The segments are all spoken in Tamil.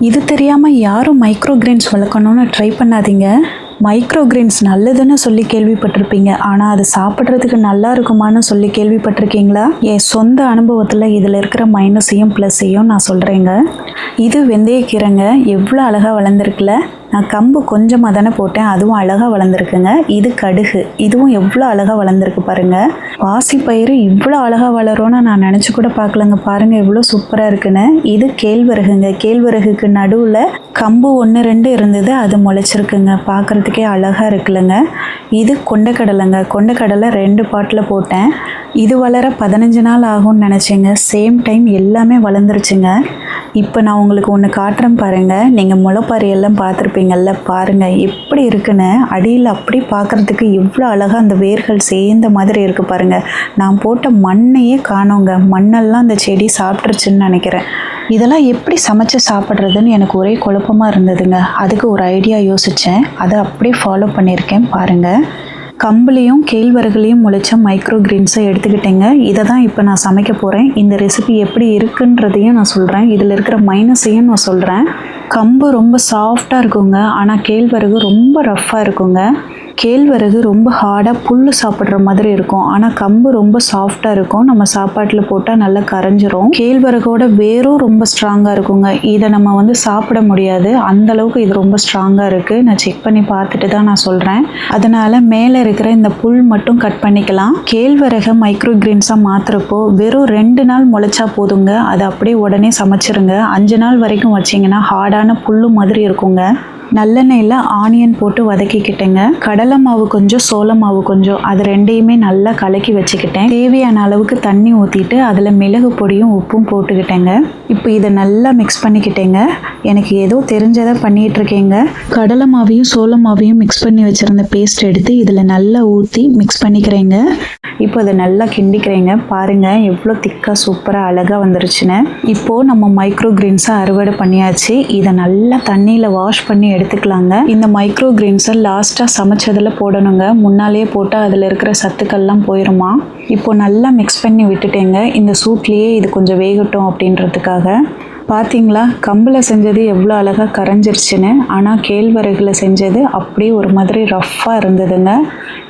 இது தெரியாமல் யாரும் மைக்ரோ கிரெயின்ஸ் வளர்க்கணும்னு ட்ரை பண்ணாதீங்க. மைக்ரோ கிரெயின்ஸ் நல்லதுன்னு சொல்லி கேள்விப்பட்டிருப்பீங்க, ஆனால் அது சாப்பிட்றதுக்கு நல்லா இருக்குமான்னு சொல்லி கேள்விப்பட்டிருக்கீங்களா? என் சொந்த அனுபவத்தில் இதில் இருக்கிற மைனஸையும் ப்ளஸ்ஸையும் நான் சொல்கிறேங்க. இது வெந்தயக்கீரைங்க, எவ்வளோ அழகாக வளர்ந்துருக்குல்ல. நான் கம்பு கொஞ்சமாக தானே போட்டேன், அதுவும் அழகாக வளர்ந்துருக்குங்க. இது கடுகு, இதுவும் எவ்வளோ அழகாக வளர்ந்துருக்கு பாருங்கள். பாசிப்பயிறு இவ்வளோ அழகாக வளரும்னு நான் நினச்சி கூட பார்க்கலங்க. பாருங்கள் எவ்வளோ சூப்பராக இருக்குன்னு. இது கேழ்வரகுங்க. கேழ்வரகுக்கு நடுவில் கம்பு 1-2 இருந்தது, அது முளைச்சிருக்குங்க. பார்க்குறதுக்கே அழகாக இருக்குல்லங்க. இது கொண்டைக்கடலைங்க. கொண்டைக்கடலை 2 பாட்டில் போட்டேன். இது வளர 15 நாள் ஆகும்னு நினச்சேங்க. சேம் டைம் எல்லாமே வளர்ந்துருச்சுங்க. இப்போ நான் உங்களுக்கு ஒன்று காட்டுறேன் பாருங்கள். நீங்கள் முளைப்பாரி எல்லாம் பார்த்துருப்பீங்கள்ல, பாருங்கள் எப்படி இருக்குன்னு. அடியில் அப்படி பார்க்குறதுக்கு எவ்வளோ அழகாக அந்த வேர்கள் சேர்ந்த மாதிரி இருக்குது பாருங்கள். நான் போட்ட மண்ணையே காணோங்க. மண்ணெல்லாம் அந்த செடி சாப்பிட்ருச்சுன்னு நினைக்கிறேன். இதெல்லாம் எப்படி சமைச்சு சாப்பிட்றதுன்னு எனக்கு ஒரே குழப்பமாக இருந்ததுங்க. அதுக்கு ஒரு ஐடியா யோசித்தேன், அதை அப்படியே ஃபாலோ பண்ணியிருக்கேன் பாருங்கள். கம்புலையும் கேழ்வரகுலையும் முளைச்ச மைக்ரோ கிரெயின்ஸை எடுத்துக்கிட்டேங்க. இதை தான் இப்போ நான் சமைக்க போகிறேன். இந்த ரெசிபி எப்படி இருக்குன்றதையும் நான் சொல்கிறேன், இதில் இருக்கிற மைனஸையும் நான் சொல்கிறேன். கம்பு ரொம்ப சாஃப்டாக இருக்குங்க, ஆனால் கேழ்வரகு ரொம்ப ரஃப்பாக இருக்குங்க. கேழ்வரகு ரொம்ப ஹார்டாக புல் சாப்பிட்ற மாதிரி இருக்கும், ஆனால் கம்பு ரொம்ப சாஃப்டாக இருக்கும். நம்ம சாப்பாட்டில் போட்டால் நல்லா கரைஞ்சிரும். கேழ்வரகோட வேரும் ரொம்ப ஸ்ட்ராங்காக இருக்குங்க. இதை நம்ம சாப்பிட முடியாது, அந்தளவுக்கு இது ரொம்ப ஸ்ட்ராங்காக இருக்குது. நான் செக் பண்ணி பார்த்துட்டு தான் நான் சொல்கிறேன். அதனால் மேலே இருக்கிற இந்த புல் மட்டும் கட் பண்ணிக்கலாம். கேழ்வரகை மைக்ரோ கிரெயின்ஸாக மாற்றுறப்போ வெறும் 2 நாள் முளைச்சா போதுங்க. அதை அப்படியே உடனே சமைச்சிருங்க. 5 நாள் வரைக்கும் வச்சிங்கன்னா ஹார்டான புல் மாதிரி இருக்குங்க. நல்லெண்ணெயில் ஆனியன் போட்டு வதக்கிக்கிட்டேங்க. கடலை மாவு கொஞ்சம், சோள மாவு கொஞ்சம், அது ரெண்டையுமே நல்லா கலக்கி வச்சுக்கிட்டேன். தேவையான அளவுக்கு தண்ணி ஊற்றிட்டு அதில் மிளகு பொடியும் உப்பும் போட்டுக்கிட்டேங்க. இப்போ இதை நல்லா மிக்ஸ் பண்ணிக்கிட்டேங்க. எனக்கு ஏதோ தெரிஞ்சதை பண்ணிகிட்ருக்கேங்க. கடலை மாவையும் சோள மாவையும் மிக்ஸ் பண்ணி வச்சுருந்த பேஸ்ட் எடுத்து இதில் நல்லா ஊற்றி மிக்ஸ் பண்ணிக்கிறேங்க. இப்போ இதை நல்லா கிண்டிக்கிறேங்க. பாருங்கள் எவ்வளோ திக்காக சூப்பராக அழகாக வந்துருச்சுன்னு. இப்போது நம்ம மைக்ரோ கிரெயின்ஸை அறுவடை பண்ணியாச்சு. இதை நல்லா தண்ணியில் வாஷ் பண்ணி எடுத்துக்கலாங்க. இந்த மைக்ரோ கிரெயின்ஸை லாஸ்ட்டாக சமைச்சதில் போடணுங்க. முன்னாலேயே போட்டால் அதில் இருக்கிற சத்துக்கள்லாம் போயிடுமா. இப்போ நல்லா மிக்ஸ் பண்ணி விட்டுட்டேங்க. இந்த சூட்லேயே இது கொஞ்சம் வேகட்டும் அப்படின்றதுக்காக. பார்த்தீங்களா, கம்பில் செஞ்சது எவ்வளோ அழகாக கரைஞ்சிருச்சுன்னு. ஆனால் கேழ்வரகுல செஞ்சது அப்படியே ஒரு மாதிரி ரஃப்பாக இருந்ததுங்க.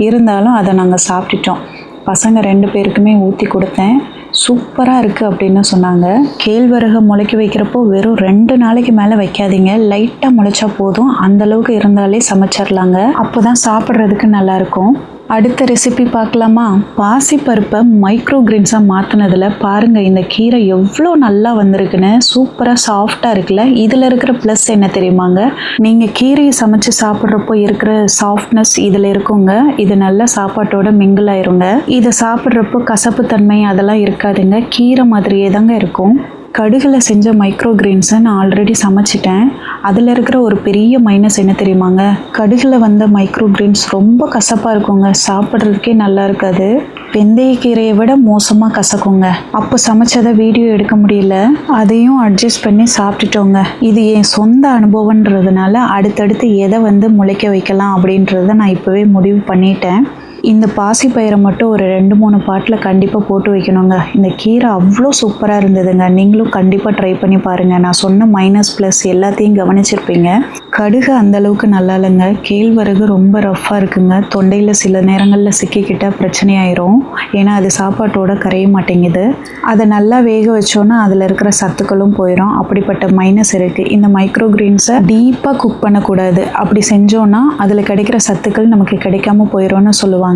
இருந்தாலும் அதை நாங்கள் சாப்பிட்டுட்டோம். பசங்க 2 பேருக்குமே ஊற்றி கொடுத்தேன். சூப்பராக இருக்குது அப்படின்னு சொன்னாங்க. கேழ்வரகு முளைக்க வைக்கிறப்போ வெறும் 2 நாளைக்கு மேலே வைக்காதீங்க. லைட்டாக முளைச்சா போதும், அந்தளவுக்கு இருந்தாலே சமைச்சிடலாங்க. அப்போ தான் சாப்பிட்றதுக்கு நல்லாயிருக்கும். அடுத்த ரெசிபி பார்க்கலாமா? பாசிப்பருப்பை மைக்ரோ கிரெயின்ஸாக மாற்றினதில் பாருங்கள் இந்த கீரை எவ்வளோ நல்லா வந்திருக்குன்னு. சூப்பராக சாஃப்டாக இருக்குல்ல. இதில் இருக்கிற ப்ளஸ் என்ன தெரியுமாங்க? நீங்கள் கீரையை சமைச்சு சாப்பிட்றப்போ இருக்கிற சாஃப்ட்னஸ் இதில் இருக்குங்க. இது நல்லா சாப்பாட்டோட மிங்கிள் ஆயிருங்க. இதை சாப்பிட்றப்போ கசப்பு தன்மை அதெல்லாம் இருக்காதுங்க. கீரை மாதிரியே தாங்க இருக்கும். கடுகில் செஞ்ச மைக்ரோ கிரெயின்ஸை நான் ஆல்ரெடி சமைச்சிட்டேன். அதில் இருக்கிற ஒரு பெரிய மைனஸ் என்ன தெரியுமாங்க? கடுகில் வந்த மைக்ரோ கிரெயின்ஸ் ரொம்ப கசப்பாக இருக்குங்க. சாப்பிட்றதுக்கே நல்லா இருக்காது. வெந்தயக்கீரையை விட மோசமாக கசக்குங்க. அப்போ சமைச்சதை வீடியோ எடுக்க முடியல, அதையும் அட்ஜஸ்ட் பண்ணி சாப்பிட்டுட்டோங்க. இது என் சொந்த அனுபவன்றதுனால அடுத்தடுத்து எதை முளைக்க வைக்கலாம் அப்படின்றத நான் இப்போவே முடிவு பண்ணிட்டேன். இந்த பாசிப்பயிரை மட்டும் ஒரு 2-3 பாட்டில் கண்டிப்பாக போட்டு வைக்கணுங்க. இந்த கீரை அவ்வளோ சூப்பராக இருந்ததுங்க. நீங்களும் கண்டிப்பாக ட்ரை பண்ணி பாருங்கள். நான் சொன்ன மைனஸ் ப்ளஸ் எல்லாத்தையும் கவனிச்சிருப்பீங்க. கடுகு அந்தளவுக்கு நல்லா இல்லைங்க. கேழ்வரகு ரொம்ப ரஃப்பாக இருக்குங்க. தொண்டையில் சில நேரங்களில் சிக்கிக்கிட்டால் பிரச்சனையாயிரும். ஏன்னா அது சாப்பாட்டோட கரைய மாட்டேங்குது. அதை நல்லா வேக வச்சோன்னா அதில் இருக்கிற சத்துக்களும் போயிடும். அப்படிப்பட்ட மைனஸ் இருக்குது. இந்த மைக்ரோ கிரெயின்ஸை டீப்பாக குக் பண்ணக்கூடாது. அப்படி செஞ்சோன்னா அதில் கிடைக்கிற சத்துக்கள் நமக்கு கிடைக்காம போயிடும்னு சொல்லுவாங்க.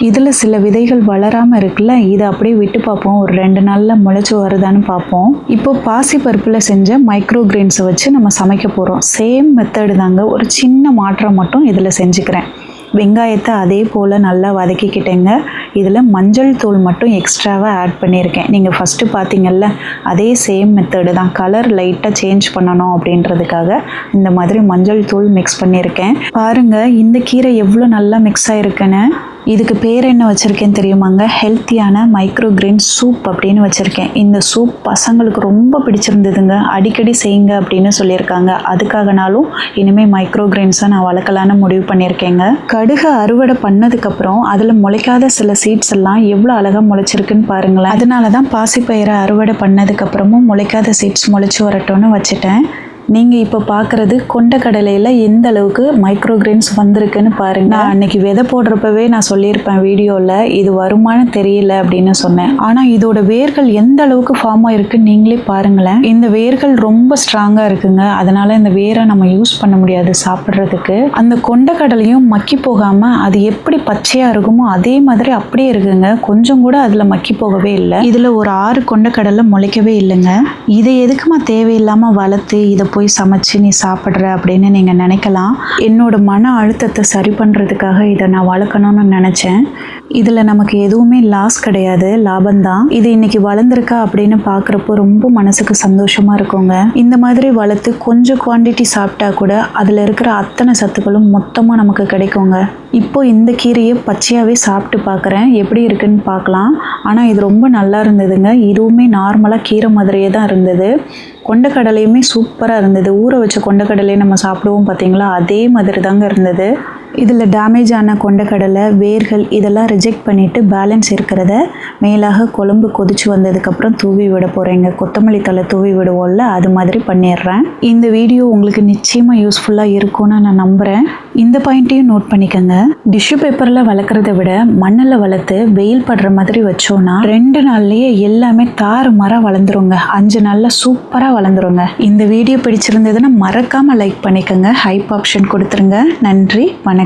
இதில் சில விதைகள் வளராமல் இருக்குல்ல, இதை அப்படியே விட்டு பார்ப்போம். ஒரு 2 நாளில் முளைச்சி வருதான்னு பார்ப்போம். இப்போ பாசி பருப்பில் செஞ்ச மைக்ரோ கிரெயின்ஸை வச்சு நம்ம சமைக்க போகிறோம். சேம் மெத்தடு தாங்க, ஒரு சின்ன மாற்றம் மட்டும் இதில் செஞ்சுக்கிறேன். வெங்காயத்தை அதே போல் நல்லா வதக்கிக்கிட்டேங்க. இதில் மஞ்சள் தூள் மட்டும் எக்ஸ்ட்ராவாக ஆட் பண்ணியிருக்கேன். நீங்கள் ஃபஸ்ட்டு பார்த்தீங்கல்ல, அதே சேம் மெத்தடு தான். கலர் லைட்டாக சேஞ்ச் பண்ணணும் அப்படின்றதுக்காக இந்த மாதிரி மஞ்சள் தூள் மிக்ஸ் பண்ணியிருக்கேன். பாருங்கள் இந்த கீரை எவ்வளோ நல்லா மிக்ஸ் ஆகிருக்குன்னு. இதுக்கு பேர் என்ன வச்சுருக்கேன்னு தெரியுமாங்க? ஹெல்த்தியான மைக்ரோ கிரெயின்ஸ் சூப் அப்படின்னு வச்சுருக்கேன். இந்த சூப் பசங்களுக்கு ரொம்ப பிடிச்சிருந்ததுங்க. அடிக்கடி செய்யுங்க அப்படின்னு சொல்லியிருக்காங்க. அதுக்காகனாலும் இனிமேல் மைக்ரோ கிரெயின்ஸை நான் வளர்க்கலான்னு முடிவு பண்ணியிருக்கேங்க. கடுகு அறுவடை பண்ணதுக்கப்புறம் அதில் முளைக்காத சில சீட்ஸ் எல்லாம் எவ்வளோ அழகாக முளைச்சிருக்குன்னு பாருங்களேன். அதனால தான் பாசிப்பயிரை அறுவடை பண்ணதுக்கப்புறமும் முளைக்காத சீட்ஸ் முளைச்சி வரட்டும்னு வச்சுட்டேன். நீங்கள் இப்போ பார்க்குறது கொண்டக்கடலையில் எந்த அளவுக்கு மைக்ரோகிரெயின்ஸ் வந்திருக்குன்னு பாருங்க. நான் அன்னைக்கு விதை போடுறப்பவே நான் சொல்லியிருப்பேன் வீடியோவில், இது வருமானம் தெரியல அப்படின்னு சொன்னேன். ஆனால் இதோட வேர்கள் எந்த அளவுக்கு ஃபார்ம் ஆயிருக்குன்னு நீங்களே பாருங்களேன். இந்த வேர்கள் ரொம்ப ஸ்ட்ராங்காக இருக்குங்க. அதனால இந்த வேரை நம்ம யூஸ் பண்ண முடியாது சாப்பிட்றதுக்கு. அந்த கொண்டக்கடலையும் மக்கி போகாமல் அது எப்படி பச்சையாக இருக்குமோ அதே மாதிரி அப்படியே இருக்குங்க. கொஞ்சம் கூட அதில் மக்கி போகவே இல்லை. இதில் ஒரு 6 கொண்டக்கடலை முளைக்கவே இல்லைங்க. இதை எதுக்குமா தேவையில்லாமல் வளர்த்து இதை போய் சமைச்சு நீ சாப்பிட்ற அப்படின்னு நீங்கள் நினைக்கலாம். என்னோட மன அழுத்தத்தை சரி பண்ணுறதுக்காக இதை நான் வளர்க்கணும்னு நினச்சேன். இதில் நமக்கு எதுவுமே லாஸ் கிடையாது, லாபம்தான். இது இன்னைக்கு வளர்ந்துருக்கா அப்படின்னு பார்க்குறப்போ ரொம்ப மனசுக்கு சந்தோஷமாக இருக்குங்க. இந்த மாதிரி வளர்த்து கொஞ்சம் குவான்டிட்டி சாப்பிட்டா கூட அதில் இருக்கிற அத்தனை சத்துக்களும் மொத்தமாக நமக்கு கிடைக்குங்க. இப்போ இந்த கீரையை பச்சையாகவே சாப்பிட்டு பார்க்குறேன், எப்படி இருக்குன்னு பார்க்கலாம். ஆனால் இது ரொம்ப நல்லா இருந்ததுங்க. இதுவுமே நார்மலாக கீரை மாதிரியே தான் இருந்தது. கொண்டக்கடலையுமே சூப்பராக இருந்தது. ஊற வச்ச கொண்டக்கடலையை நம்ம சாப்பிடுவோம் பார்த்தீங்களா, அதே மாதிரி தாங்க இருந்தது. இதில் டேமேஜ் ஆன கொண்டக்கடலை வேர்கள் இதெல்லாம் ரிஜெக்ட் பண்ணிவிட்டு பேலன்ஸ் இருக்கிறத மேலாக குழம்பு கொதிச்சு வந்ததுக்கப்புறம் தூவி விட போகிறேங்க. கொத்தமல்லி தழை தூவி விடுவோம்ல, அது மாதிரி பண்ணிடுறேன். இந்த வீடியோ உங்களுக்கு நிச்சயமாக யூஸ்ஃபுல்லாக இருக்கும்னு நான் நம்புகிறேன். இந்த பாயிண்ட்டையும் நோட் பண்ணிக்கோங்க. டிஷ்யூ பேப்பரில் வளர்க்குறத விட மண்ணில் வளர்த்து வெயில் படுற மாதிரி வச்சோன்னா 2 நாள்லேயே எல்லாமே தாறுமாறாக வளர்ந்துருங்க. 5 நாளில் சூப்பராக வளர்ந்துருங்க. இந்த வீடியோ பிடிச்சிருந்ததுன்னா மறக்காமல் லைக் பண்ணிக்கோங்க. ஹைப் ஆப்ஷன் கொடுத்துருங்க. நன்றி, வணக்கம்.